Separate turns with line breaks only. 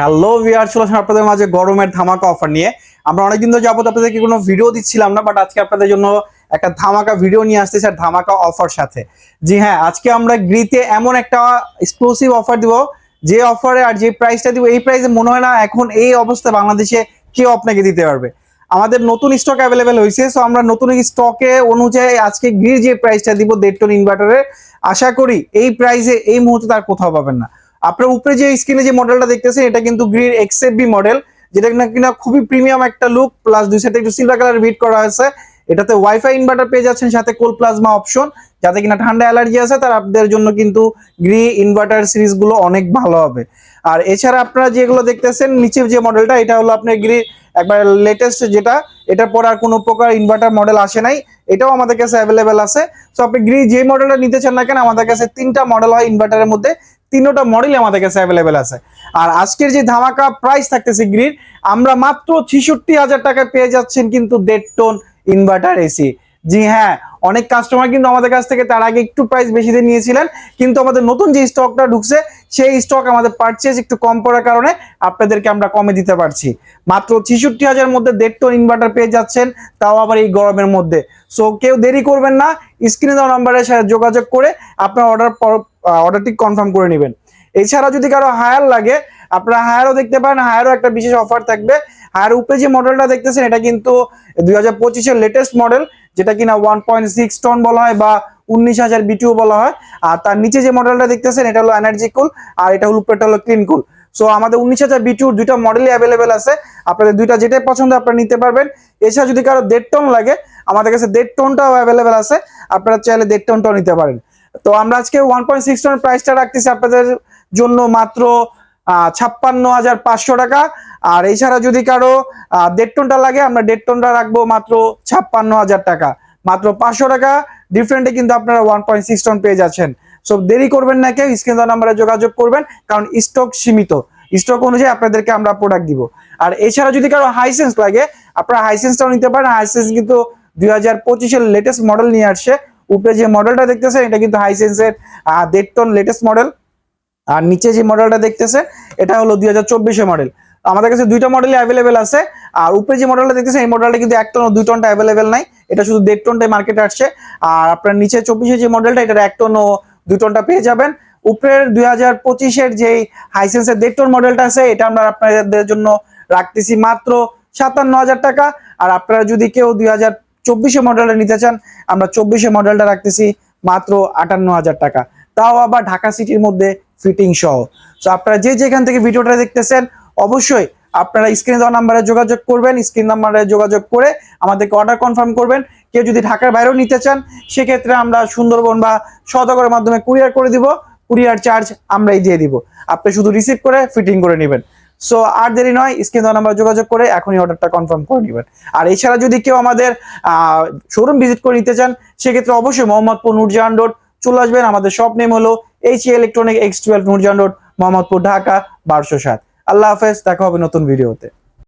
Hello viewers, চলে আসলাম আপনাদের মাঝে গরমের ধামাকা অফার নিয়ে। আমরা অনেকদিন ধরে যাবত আপনাদেরকে কোনো ভিডিও দিচ্ছিলাম না, বাট আজকে আপনাদের জন্য একটা ধামাকা ভিডিও নিয়ে আসতেছি আর ধামাকা অফার সাথে। জি হ্যাঁ, আজকে আমরা গ্রিতে এমন একটা এক্সক্লুসিভ অফার দিব, যে অফারে আর যে প্রাইসটা দিব, এই প্রাইসে মনে হয় না এখন এই অবস্থা বাংলাদেশে কেউ আপনাকে দিতে পারবে। আমাদের নতুন স্টক অ্যাভেলেবেল হয়েছে, সো আমরা নতুন স্টকে অনুযায়ী আজকে গ্রির যে প্রাইসটা দিব 1.5 টন ইনভার্টারের, আশা করি এই প্রাইসে এই মুহূর্তে তার কোথাও পাবেন না। আপনার উপরে যে স্ক্রিনে যে মডেলটা দেখতেছেন, এটা কিন্তু গ্রিন এক্সএফবি মডেল, যেটা কিনা খুবই প্রিমিয়াম একটা লুক, প্লাস দুই সাইডে একটু সিলভার কালার বিট করা হয়েছে। এটাতে ওয়াইফাই ইনভার্টার পেয়ে যাচ্ছেন, সাথে কোল প্লাজমা অপশন। যাতে কিনা ঠান্ডা অ্যালার্জি আছে তার আপনাদের জন্য কিন্তু গ্রি ইনভার্টার সিরিজ গুলো অনেক ভালো হবে। আর এছাড়া আপনারা যেগুলো দেখতেছেন নিচের যে মডেলটা, এটা হলো আপনার গ্রি একবার লেটেস্ট যেটা, এটার পর আর কোনো প্রকার ইনভার্টার মডেল আসে নাই, এটাও আমাদের কাছে অ্যাভেলেবেল আছে। সো আপনি গ্রি যে মডেলটা নিতে চান না কেন, আমাদের কাছে 3টা মডেল হয় ইনভার্টারের মধ্যে, 3টা মডেলই আমাদের কাছে অ্যাভেলেবেল আছে। আর আজকের যে ধামাকা প্রাইস থাকতেছে গ্রির, আমরা মাত্র 66,000 টাকায় পেয়ে যাচ্ছেন কিন্তু 1.5 টন ইনভার্টার এসি। জি হ্যাঁ, অনেক কাস্টমার কিন্তু আমাদের কাছ থেকে তার আগে একটু প্রাইস বেশি দিয়ে নিয়েছিলেন, কিন্তু আমাদের নতুন যে স্টকটা ঢুকছে সেই স্টক আমাদের পারচেজ একটু কম পড়ার কারণে আপনাদেরকে আমরা কমে দিতে পারছি। মাত্র 66,000 মধ্যে 1.5 টন ইনভার্টার পেয়ে যাচ্ছেন, তাও আবার এই গরমের মধ্যে। সো কেউ দেরি করবেন না, স্ক্রিনে দেওয়া নাম্বারের সাথে যোগাযোগ করে আপনার অর্ডারটি কনফার্ম করে নেবেন। এছাড়া যদি কারো হায়ার লাগে, আপনারা হায়ারও দেখতে পারেন, হায়ারও একটা বিশেষ অফার থাকবে। হায়ার উপরে যে মডেলটা দেখতেছেন, এটা কিন্তু 2025-এর লেটেস্ট মডেল, যেটা কিনা 1.6 টন বলা হয় বা 19,000 বিটিও বলা হয়। আর তার নিচে যে মডেলটা দেখতেছেন, এটা হলো এনার্জি কুল, আর এটা হলো উপরেটা হলো ক্লিন কুল। সো আমাদের 19,000 বিটিউর দুইটা মডেলই অ্যাভেলেবেল আছে, আপনাদের দুইটা যেটাই পছন্দ আপনারা নিতে পারবেন। এছাড়া যদি কারো 1.5 টন লাগে, আমাদের কাছে 1.5 টনটাও অ্যাভেলেবেল আছে, আপনারা চাইলে 1.5 টনটাও নিতে পারেন। তো আমরা আজকে 1.6 টনের প্রাইসটা রাখতেছি আপনাদের জন্য মাত্র 56,500 টাকা। আর এছাড়া যদি কারো 1.5 টনটা লাগে, আমরা 1.5 টনটা রাখবো মাত্র 56,000 টাকা। মাত্র 500 টাকা ডিফারেন্টে কিন্তু আপনারা 1.6 টন পেয়ে যাচ্ছেন। সো দেরি করবেন না কেউ, স্ক্রিন দেওয়া নাম্বারে যোগাযোগ করবেন, কারণ স্টক সীমিত। স্টক অনুযায়ী আপনাদেরকে আমরা প্রোডাক্ট দিব। আর এছাড়া যদি কারো হাইসেন্স লাগে, আপনারা হাইসেন্সটাও নিতে পারেন। হাইসেন্স কিন্তু 2025-এর লেটেস্ট মডেল নিয়ে আসছে। উপরে যে মডেলটা দেখতেছেন, এটা কিন্তু হাইসেন্সের 1.5 টন লেটেস্ট মডেল। আর নিচে যে মডেলটা দেখতেছে, এটা হলো 2024-এর মডেল। আমাদের কাছে দুইটা মডেলই অ্যাভেলেবেল আছে। আর উপরে যে মডেলটা দেখতেছেন, এই মডেলটা কিন্তু 1 টন ও 2 টনটা অ্যাভেলেবেল নাই, এটা শুধু 1.5 টনটাই মার্কেটে আসছে। আর আপনার নিচে 24-এর যে মডেলটা, এটা 1 টন ও 2 টনটা পেয়ে যাবেন। উপরের 2025-এর যে হাইসেন্সের 1.5 টন মডেলটা আছে, এটা আমরা আপনাদের জন্য রাখতেছি মাত্র 57,000 টাকা। আর আপনারা যদি কেউ 2024-এর মডেলটা নিতে চান, আমরা 24-এর মডেলটা রাখতেছি মাত্র 58,000 টাকা, তাও আবার ঢাকা সিটির মধ্যে ফিটিং সহ। তো আপনারা যে যেখান থেকে ভিডিওটা দেখতেছেন, অবশ্যই আপনারা স্ক্রিনে দেওয়া নাম্বারে যোগাযোগ করবেন। স্ক্রিন নাম্বারে যোগাযোগ করে আমাদেরকে অর্ডার কনফার্ম করবেন। কেউ যদি ঢাকার বাইরেও নিতে চান, সেক্ষেত্রে আমরা সুন্দরবন বা সওদাগরের মাধ্যমে কুরিয়ার করে দিব। কুরিয়ার চার্জ আমরাই দিয়ে দিব, আপনি শুধু রিসিভ করে ফিটিং করে নেবেন। সো আর দেরি নয়, স্ক্রিন দেওয়া নাম্বার যোগাযোগ করে এখনই অর্ডারটা কনফার্ম করে নেবেন। আর এছাড়া যদি কেউ আমাদের শোরুম ভিজিট করে নিতে চান, সেক্ষেত্রে অবশ্যই মোহাম্মদপুর নূরজাহান রোড চলে আসবেন। আমাদের শপ নেম হলো HE electronic X12 Nurjahan road, Mohammadpur, Dhaka 1207। আল্লাহ হাফেজ, দেখা হবে নতুন ভিডিওতে।